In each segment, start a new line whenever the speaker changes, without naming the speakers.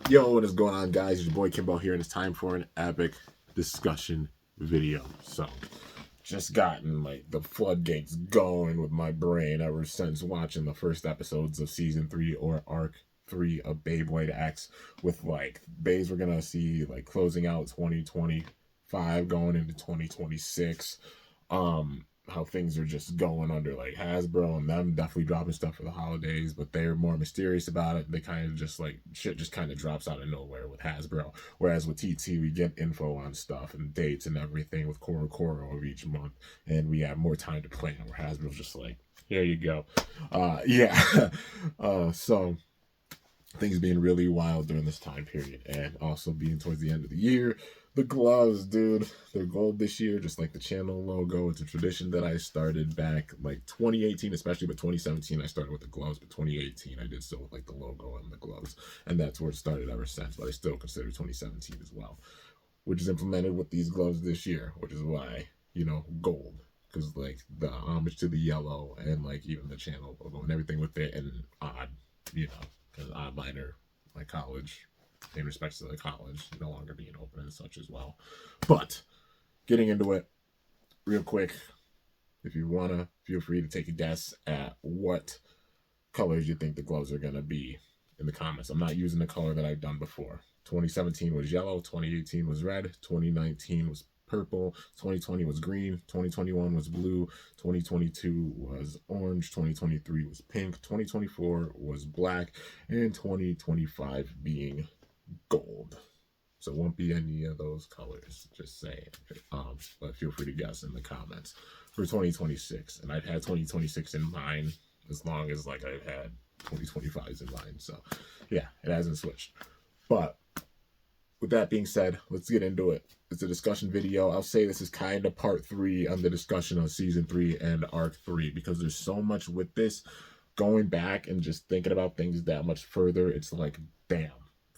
Yo, what is going on, guys? It's your boy Kimbo here, and it's time for an epic discussion video. So, just gotten like the floodgates going with my brain ever since watching the first episodes of season 3 or arc 3 of Beyblade X. With like Bays, we're gonna see like closing out 2025, going into 2026. How things are just going under like Hasbro and them definitely dropping stuff for the holidays, but they're more mysterious about it. They kind of just like shit just kind of drops out of nowhere with Hasbro. Whereas with TT, we get info on stuff and dates and everything with Koro of each month, and we have more time to plan. Where Hasbro's just like, here you go. Yeah. So things being really wild during this time period, and also being towards the end of the year. The gloves, dude, they're gold this year, just like the channel logo. It's a tradition that I started back like 2018, especially, but 2017 I started with the gloves, but 2018 I did still with like the logo and the gloves, and that's where it started ever since. But I still consider 2017 as well, which is implemented with these gloves this year, which is why, gold, because like the homage to the yellow and like even the channel logo and everything with it, and odd, because odd minor, like college, in respects to the college no longer being open and such as well. But getting into it real quick, if you wanna, feel free to take a guess at what colors you think the gloves are gonna be in the comments. I'm not using the color that I've done before. 2017 was yellow, 2018 was red, 2019 was purple, 2020 was green, 2021 was blue, 2022 was orange, 2023 was pink, 2024 was black, and 2025 being gold. So it won't be any of those colors, just saying. But feel free to guess in the comments for 2026. And I've had 2026 in mind as long as like I've had 2025s in mind. So yeah, it hasn't switched. But with that being said, let's get into it. It's a discussion video. I'll say this is kind of part 3 on the discussion of season 3 and arc 3, because there's so much with this. Going back and just thinking about things that much further, it's like, damn,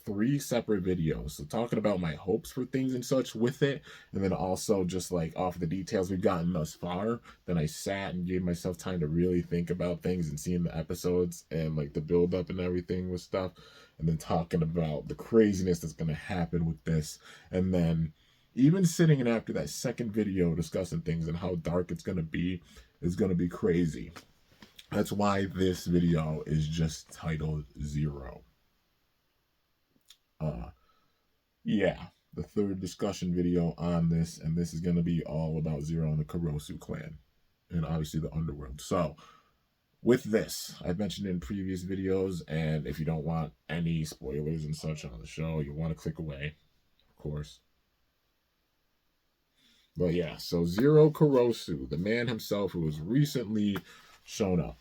3 separate videos. So talking about my hopes for things and such with it, and then also just like off the details we've gotten thus far. Then I sat and gave myself time to really think about things and seeing the episodes and like the build up and everything with stuff, and then talking about the craziness that's going to happen with this. And then even sitting in after that second video discussing things and how dark it's going to be is going to be crazy. That's why this video is just titled Zero. Yeah, the third discussion video on this, and this is going to be all about Zero and the KUROSU clan, and obviously the underworld. So with this, I've mentioned in previous videos, and if you don't want any spoilers and such on the show, you want to click away, of course. But yeah, so Zero KUROSU, the man himself who has recently shown up,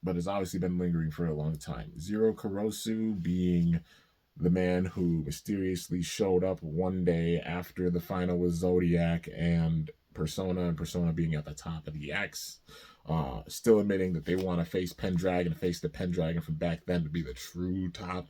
but has obviously been lingering for a long time. Zero KUROSU being the man who mysteriously showed up one day after the final with Zodiac and Persona being at the top of the X, still admitting that they want to face Pendragon, face the Pendragon from back then to be the true top.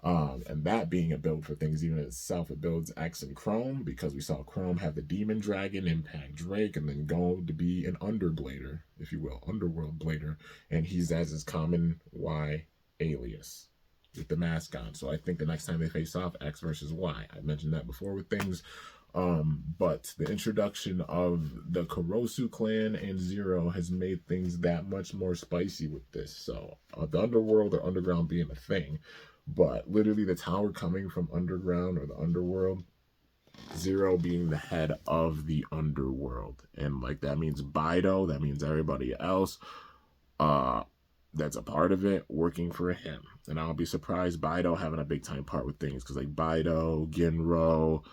And that being a build for things even in itself, it builds X and Chrome, because we saw Chrome have the Demon Dragon, Impact Drake, and then go to be an Underblader, if you will, Underworld Blader, and he's as his common Y alias with the mask on. So I think the next time they face off, X versus Y. I mentioned that before with things. But the introduction of the KUROSU clan and Zero has made things that much more spicy with this. So the underworld or underground being a thing, but literally the tower coming from underground or the underworld, Zero being the head of the underworld, and like that means Bido, that means everybody else that's a part of it working for him. And I'll be surprised Bido having a big time part with things, because like Bido, Ginro,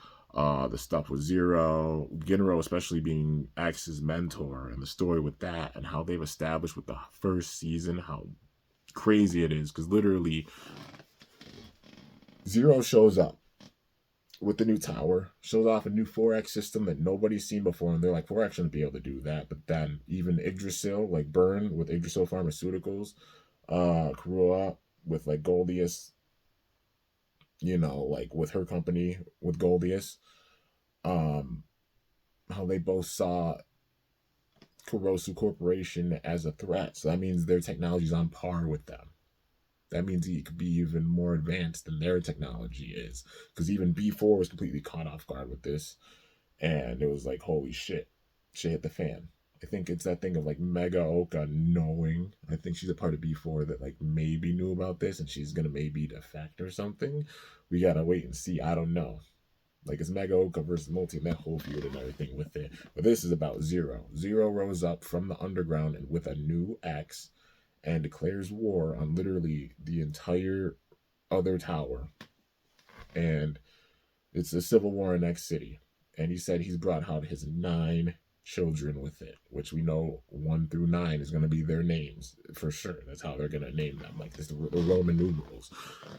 the stuff with Zero, Ginro especially being X's mentor, and the story with that and how they've established with the first season how crazy it is, because literally Zero shows up with the new tower, shows off a new 4X system that nobody's seen before, and they're like, 4X shouldn't be able to do that. But then even Yggdrasil, like Burn with Yggdrasil Pharmaceuticals, Kurua with like Goldius, like with her company with Goldius, how they both saw KUROSU Corporation as a threat. So that means their technology's on par with them. That means he could be even more advanced than their technology is. Because even B4 was completely caught off guard with this. And it was like, holy shit, shit hit the fan. I think it's that thing of like Mega Oka knowing. I think she's a part of B4 that like maybe knew about this and she's gonna maybe defect or something. We gotta wait and see. I don't know. Like it's Mega Oka versus Multi and that whole feud and everything with it. But this is about Zero. Zero rose up from the underground and with a new axe and declares war on literally the entire other tower. And it's a civil war in X City. And he said he's brought out his 9 children with it, which we know 1 through 9 is going to be their names for sure. That's how they're going to name them, like this, the Roman numerals.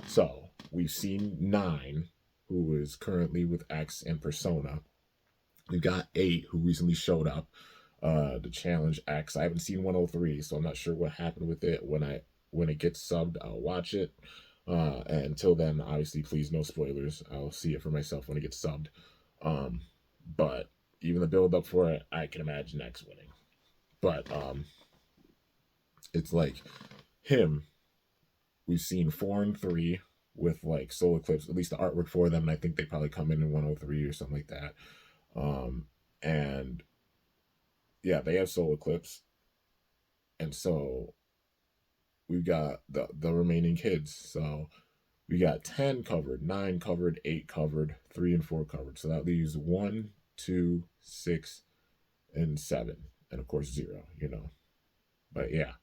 So we've seen 9, who is currently with X and Persona. We've got 8, who recently showed up to challenge X. I haven't seen 103, so I'm not sure what happened with it. When it gets subbed, I'll watch it. And until then, obviously, please no spoilers. I'll see it for myself when it gets subbed. But even the build up for it, I can imagine X winning. But it's like him. We've seen 4 and 3 with like Solar Eclipse, at least the artwork for them. And I think they probably come in 103 or something like that. And yeah, they have Solar Eclipse, and so we've got the remaining kids. So we got 10 covered, 9 covered, 8 covered, 3 and 4 covered. So that leaves 1, 2, 6, and 7. And of course 0, But yeah.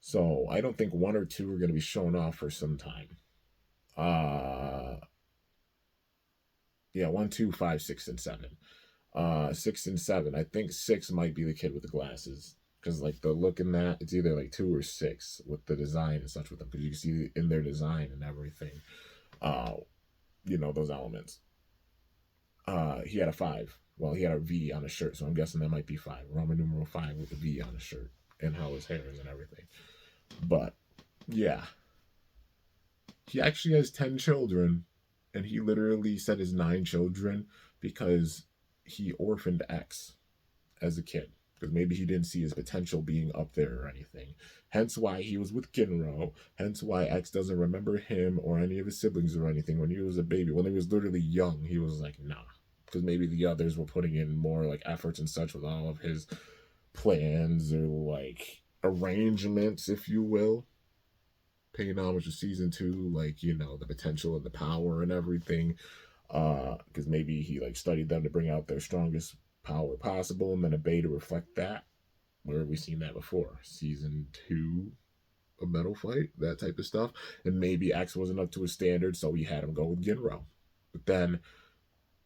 So I don't think 1 or 2 are going to be shown off for some time. Yeah, 1, 2, 5, 6, and 7. 6 and 7. I think 6 might be the kid with the glasses. Because like the look in that, it's either like 2 or 6 with the design and such with them. Because you can see in their design and everything, those elements. He had a 5. Well, he had a V on his shirt, so I'm guessing that might be 5. Roman numeral 5 with a V on his shirt and how his hair is and everything. But yeah, he actually has 10 children, and he literally said his 9 children because he orphaned X as a kid. Because maybe he didn't see his potential being up there or anything. Hence why he was with Ginro. Hence why X doesn't remember him or any of his siblings or anything. When he was a baby, when he was literally young, he was like, nah. Because maybe the others were putting in more like efforts and such with all of his plans or like arrangements, if you will. Paying homage to season 2, like, the potential and the power and everything. Because maybe he like studied them to bring out their strongest power possible, and then a beta reflect that. Where have we seen that before? Season 2, a metal fight, that type of stuff. And maybe X wasn't up to his standard, so he had him go with Ginro. But then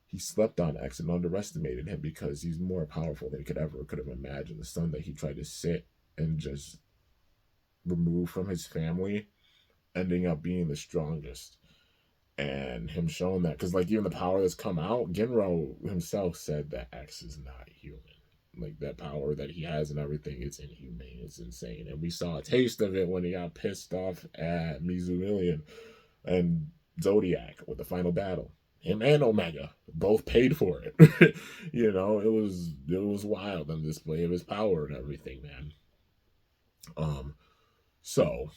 he slept on X and underestimated him because he's more powerful than he could have imagined. The son that he tried to sit and just remove from his family, ending up being the strongest. And him showing that, because like even the power that's come out, Ginro himself said that X is not human. Like that power that he has and everything, it's inhumane, it's insane. And we saw a taste of it when he got pissed off at Mizumillion and Zodiac with the final battle. Him and Omega both paid for it. It was wild on display of his power and everything, man. So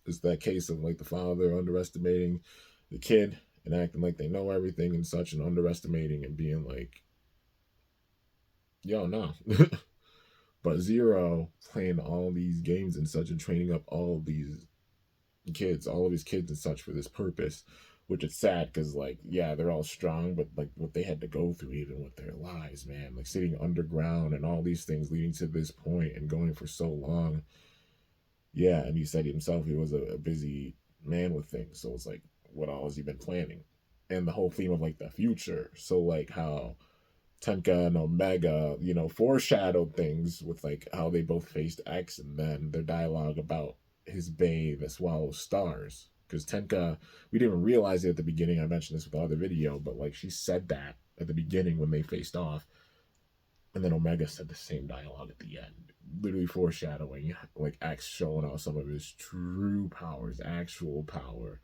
it's that case of like the father underestimating the kid and acting like they know everything and such, and underestimating and being like, yo, no. But Zero playing all these games and such and training up all of these kids, all of his kids and such for this purpose, which is sad because like, yeah, they're all strong, but like what they had to go through even with their lives, man, like sitting underground and all these things leading to this point and going for so long. Yeah, and he said himself he was a busy man with things. So it's like, what all has he been planning? And the whole theme of like the future. So like how Tenka and Omega, foreshadowed things with like how they both faced X and then their dialogue about his bay that swallows stars. Because Tenka, we didn't realize it at the beginning. I mentioned this with the other video, but like she said that at the beginning when they faced off. And then Omega said the same dialogue at the end, literally foreshadowing like X showing off some of his true powers, actual power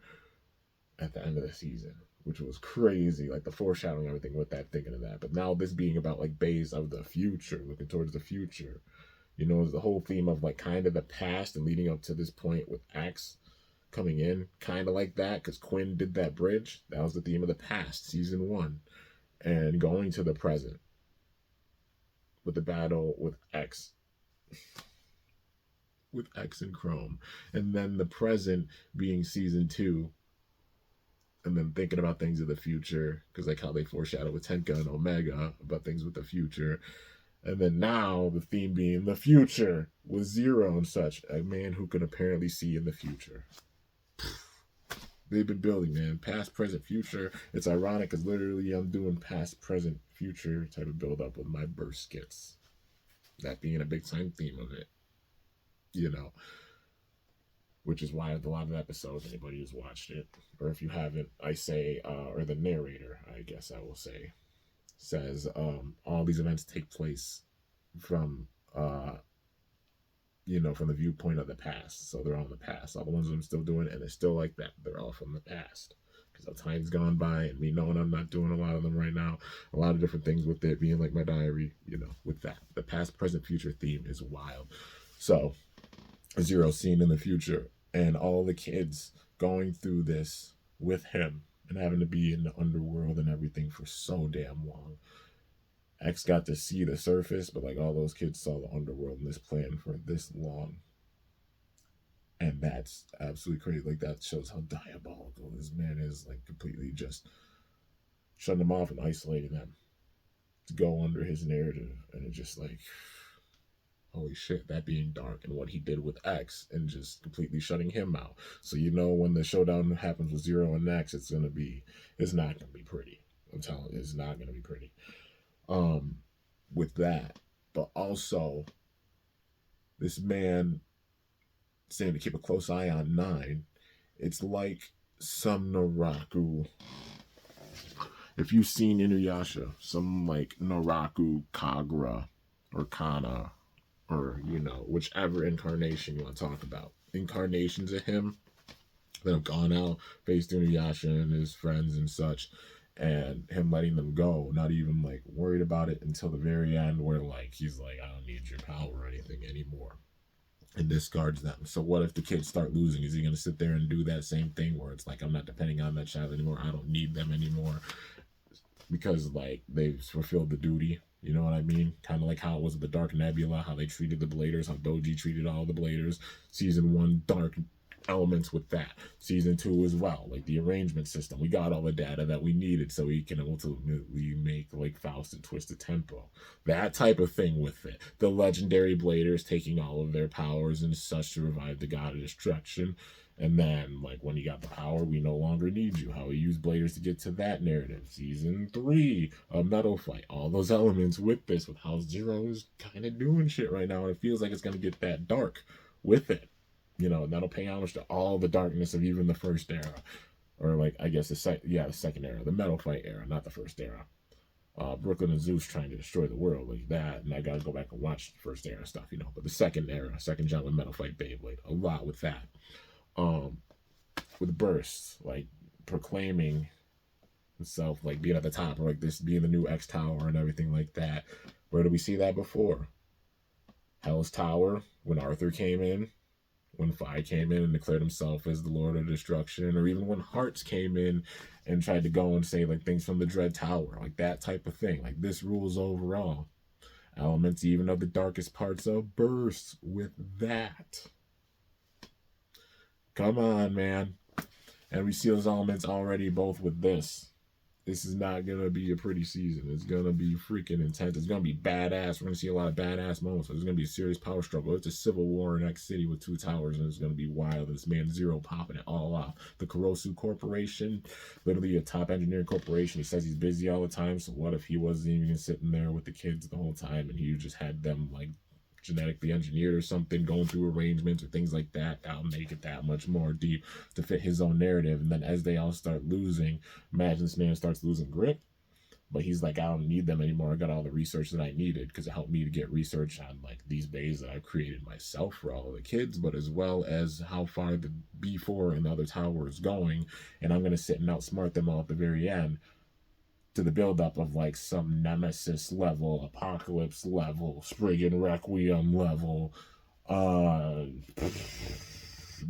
at the end of the season, which was crazy. Like the foreshadowing, everything with that, thinking of that. But now this being about like bays of the future, looking towards the future, You know, the whole theme of like kind of the past and leading up to this point with X coming in, kind of like that, because Quinn did that bridge. That was the theme of the past, season 1, and going to the present with the battle with X. With X and Chrome, and then the present being season 2, and then thinking about things of the future, because like how they foreshadow with Tenka and Omega about things with the future, and then now the theme being the future with Zero and such, a man who can apparently see in the future. They've been building, man, past, present, future. It's ironic because literally I'm doing past, present, future type of build up with my burst skits, that being a big time theme of it, you know. Which is why a lot of episodes, anybody who's watched it, or if you haven't, I say, or the narrator, I guess I will say, says all these events take place from, you know, from the viewpoint of the past. So they're all in the past. All the ones that I'm still doing, and they're still like that. They're all from the past. Because the time's gone by, and me knowing I'm not doing a lot of them right now, a lot of different things with it being like my diary, you know, with that. The past, present, future theme is wild. So, Zero scene in the future, and all the kids going through this with him and having to be in the underworld and everything for so damn long. X got to see the surface, but like all those kids saw the underworld in this plan for this long. And that's absolutely crazy. Like that shows how diabolical this man is, like completely just shutting them off and isolating them to go under his narrative. And it's just like, holy shit, that being dark, and what he did with X and just completely shutting him out. So you know when the showdown happens with Zero and X, it's not gonna be pretty. I'm telling you, it's not gonna be pretty. With that. But also this man saying to keep a close eye on 9. It's like some Naraku. If you've seen Inuyasha, some like Naraku Kagura or Kana, or, you know, whichever incarnation you want to talk about. Incarnations of him that have gone out, faced Inuyasha and his friends and such, and him letting them go, not even, like, worried about it until the very end where, like, he's like, I don't need your power or anything anymore, and discards them. So what if the kids start losing? Is he going to sit there and do that same thing where it's like, I'm not depending on that child anymore, I don't need them anymore, because, like, they've fulfilled the duty? You know what I mean? Kind of like how it was with the Dark Nebula, how they treated the Bladers, how Doji treated all the Bladers. Season 1, dark elements with that. Season 2 as well, like the arrangement system. We got all the data that we needed so we can ultimately make like Faust and Twisted Tempo. That type of thing with it. The legendary Bladers taking all of their powers and such to revive the God of Destruction. And then, like, when you got the power, we no longer need you. How we use Bladers to get to that narrative. Season 3, a metal fight. All those elements with this, with how Zero is kind of doing shit right now. And it feels like it's going to get that dark with it. You know, and that'll pay homage to all the darkness of even the first era. Or, like, I guess the second era. The metal fight era, not the first era. Brooklyn and Zeus trying to destroy the world, like that. And I got to go back and watch the first era stuff, you know. But the second era, second jump with metal fight Beyblade. A lot with that. With bursts, like proclaiming himself, like being at the top, or like this being the new X Tower and everything like that. Where did we see that before? Hell's Tower, when Arthur came in, when Phi came in and declared himself as the Lord of Destruction, or even when Hearts came in and tried to go and say like things from the Dread Tower, like that type of thing. Like this rules overall. Elements even of the darkest parts of bursts with that. Come on, man. And we see those elements already both with this. This is not going to be a pretty season. It's going to be freaking intense. It's going to be badass. We're going to see a lot of badass moments. There's going to be a serious power struggle. It's a civil war in X City with 2 towers, and it's going to be wild. This man Zero popping it all off. The KUROSU Corporation, literally a top engineering corporation. He says he's busy all the time, so what if he wasn't even sitting there with the kids the whole time and he just had them, like, genetically engineered or something, going through arrangements or things like that? That'll make it that much more deep to fit his own narrative. And then as they all start losing, imagine this man starts losing grip, but he's like, I don't need them anymore. I got all the research that I needed, because it helped me to get research on like these bays that I've created myself for all of the kids, but as well as how far the B4 and the other tower is going, and I'm going to sit and outsmart them all at the very end. to the buildup of like some Nemesis level, Apocalypse level, Spriggan Requiem level,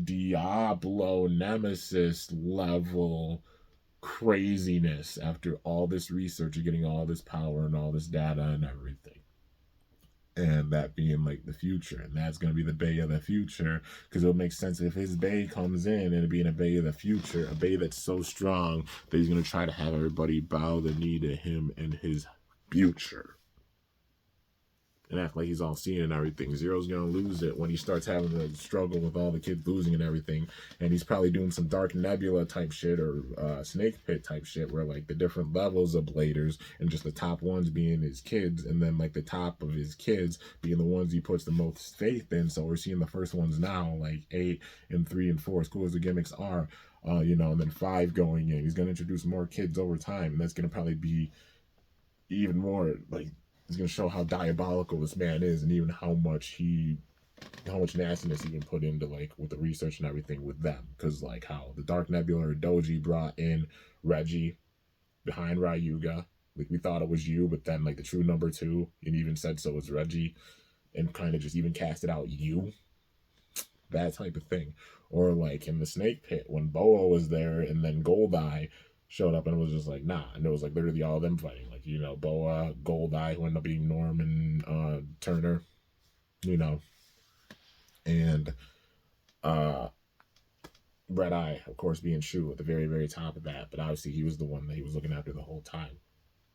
Diablo Nemesis level craziness after all this research and getting all this power and all this data and everything. And that being like the future, and that's going to be the Bay of the future, because it'll make sense if his Bay comes in and it being a Bay of the future, a Bay that's so strong that he's going to try to have everybody bow the knee to him and his future and act like he's all seeing and everything. Zero's gonna lose it when he starts having the struggle with all the kids losing and everything, and he's probably doing some Dark Nebula type shit or Snake Pit type shit where like the different levels of bladers and just the top ones being his kids, and then like the top of his kids being the ones he puts the most faith in. So we're seeing the first ones now, like 8 and 3 and 4, as cool as the gimmicks are, you know, and then 5 going in. He's gonna introduce more kids over time, and that's gonna probably be even more like, it's going to show how diabolical this man is, and even how much nastiness he can put into like with the research and everything with them. Because like how the Dark Nebula or Doji brought in Reggie behind Ryuga, like we thought it was you, but then like the true number 2, and even said so was Reggie, and kind of just even casted out you, that type of thing. Or like in the Snake Pit when Boa was there, and then Goldeye showed up, and it was just like, nah, and it was like literally all of them fighting, like, you know, Boa, Goldeye, who ended up being Norman Turner, you know, and Red Eye, of course, being Shu at the very, very top of that, but obviously he was the one that he was looking after the whole time.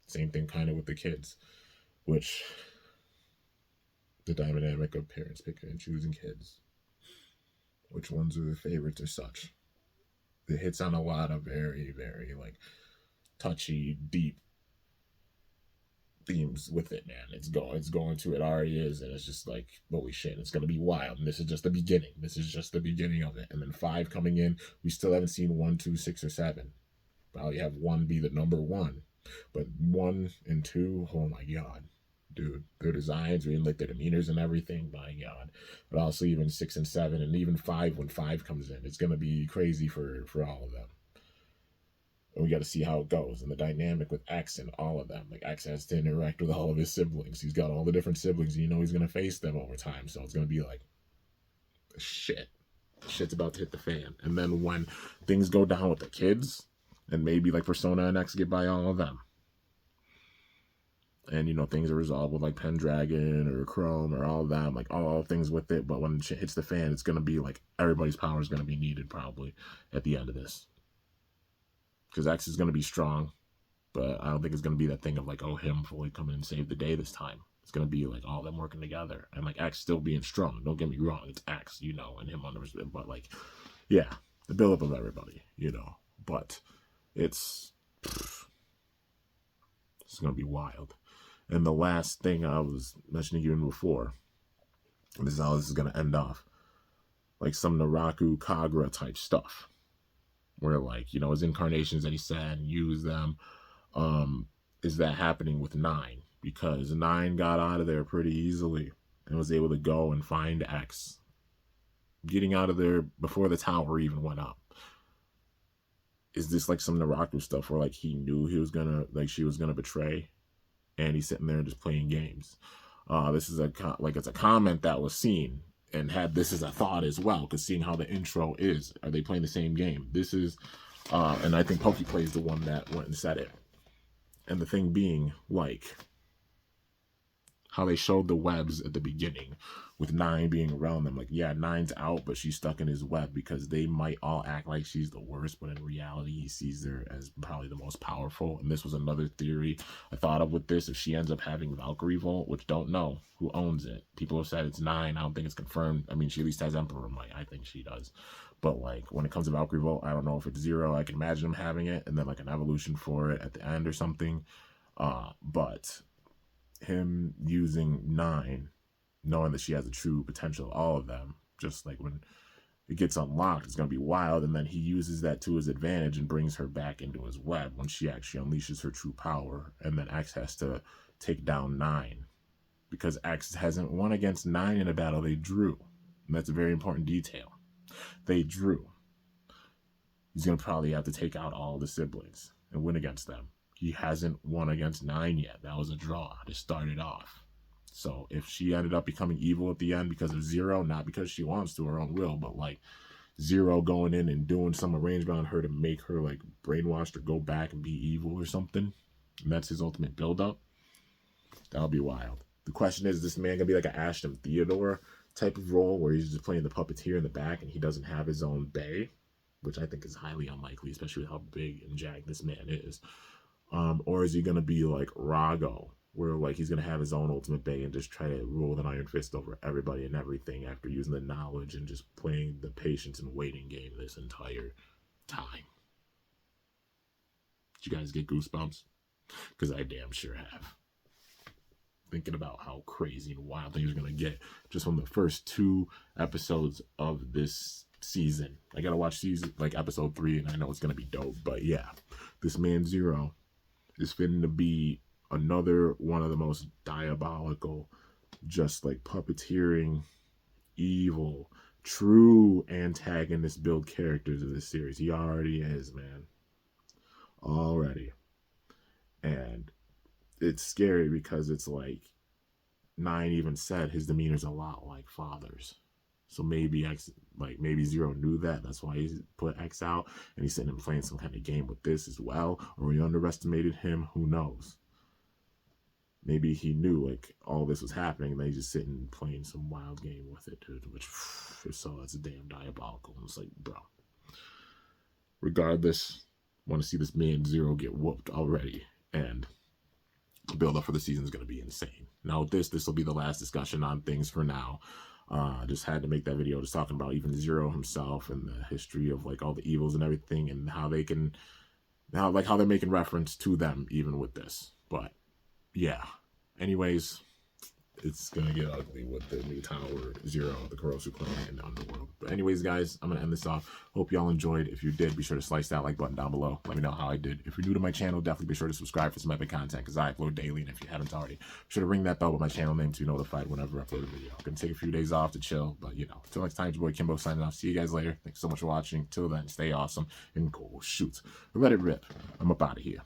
Same thing kind of with the kids, which the dynamic of parents picking and choosing kids, which ones are their favorites or such. It hits on a lot of very, very like touchy, deep themes with it, man. It's going to, it already is, and it's just like, holy shit, it's gonna be wild. And this is just the beginning. This is just the beginning of it. And then 5 coming in, we still haven't seen 1, 2, 6, or 7. Probably have 1 be the number 1, but 1 and 2, oh my god, dude, their designs, reading like their demeanors and everything, my god. But also even 6 and 7, and even 5 when 5 comes in, it's gonna be crazy for all of them. And we got to see how it goes, and the dynamic with X and all of them. Like X has to interact with all of his siblings. He's got all the different siblings, and you know he's gonna face them over time. So it's gonna be like, shit's about to hit the fan. And then when things go down with the kids, and maybe like Persona and X get by all of them, and you know things are resolved with like Pendragon or Chrome or all of them, like all things with it. But when shit hits the fan, it's gonna be like everybody's power is gonna be needed probably at the end of this, because X is gonna be strong, but I don't think it's gonna be that thing of like, oh, him fully coming and save the day this time. It's gonna be like all of them working together, and like X still being strong. Don't get me wrong, it's X, you know, and him on the, but like, yeah, the build up of everybody, you know. But it's gonna be wild. And the last thing I was mentioning even before, this is how this is going to end off, like some Naraku Kagura type stuff, where like, you know, his incarnations that he said and used them, is that happening with 9? Because 9 got out of there pretty easily and was able to go and find X, getting out of there before the tower even went up. Is this like some Naraku stuff where like he knew he was gonna, like she was gonna betray, and he's sitting there just playing games? This is it's a comment that was seen and had this as a thought as well, because seeing how the intro is, are they playing the same game? This is, and I think Pokey is the one that went and said it. And the thing being, like, how they showed the webs at the beginning with 9 being around them. Like, yeah, 9's out, but she's stuck in his web because they might all act like she's the worst, but in reality, he sees her as probably the most powerful. And this was another theory I thought of with this. If she ends up having Valkyrie Volt, which don't know who owns it. People have said it's 9. I don't think it's confirmed. I mean, she at least has Emperor Might. I think she does. But, like, when it comes to Valkyrie Volt, I don't know if it's 0. I can imagine him having it, and then, like, an evolution for it at the end or something. But him using 9, knowing that she has the true potential of all of them, just like when it gets unlocked, it's going to be wild. And then he uses that to his advantage and brings her back into his web when she actually unleashes her true power. And then X has to take down 9, because X hasn't won against 9 in a battle. They drew. And that's a very important detail. They drew. He's going to probably have to take out all the siblings and win against them. he hasn't won against 9 yet. That was a draw to start it off. So if she ended up becoming evil at the end because of Zero, not because she wants to her own will, but like Zero going in and doing some arrangement on her to make her like brainwashed or go back and be evil or something, and that's his ultimate build-up, that'll be wild. The question is this man gonna be like an Ashton Theodore type of role where he's just playing the puppeteer in the back and he doesn't have his own bay, which I think is highly unlikely, especially with how big and jacked this man is. Or is he gonna be like Rago, where like he's gonna have his own ultimate bay and just try to rule with an iron fist over everybody and everything after using the knowledge and just playing the patience and waiting game this entire time? Did you guys get goosebumps? Because I damn sure have. Thinking about how crazy and wild things are gonna get just from the first 2 episodes of this season. I gotta watch season like episode 3, and I know it's gonna be dope. But yeah, this man Zero is fitting to be another one of the most diabolical, just like puppeteering, evil, true antagonist build characters of this series. He already is, man. Already. And it's scary because it's like 9 even said his demeanor's a lot like Father's. So maybe maybe Zero knew that. That's why he put X out, and he's sitting and playing some kind of game with this as well. Or he underestimated him. Who knows? Maybe he knew like all this was happening, and then he's just sitting and playing some wild game with it, dude. Which, so that's a damn diabolical. And it's like, bro. Regardless, want to see this man Zero get whooped already, and the build up for the season is going to be insane. Now with this will be the last discussion on things for now. Just had to make that video just talking about even Zero himself and the history of like all the evils and everything, and how they can how they're making reference to them even with this. But yeah, anyways, it's gonna get ugly with the new Tower Zero, the KUROSU clan, and the Underworld. But anyways, guys, I'm gonna end this off. Hope y'all enjoyed. If you did, be sure to slice that like button down below. Let me know how I did. If you're new to my channel, definitely be sure to subscribe for some epic content, because I upload daily. And if you haven't already, be sure to ring that bell with my channel name to be notified whenever I upload a video. I'm gonna take a few days off to chill, but you know, until next time, it's your boy Kimbo signing off. See you guys later. Thanks so much for watching. Till then, stay awesome and go shoot. Let it rip. I'm up out of here.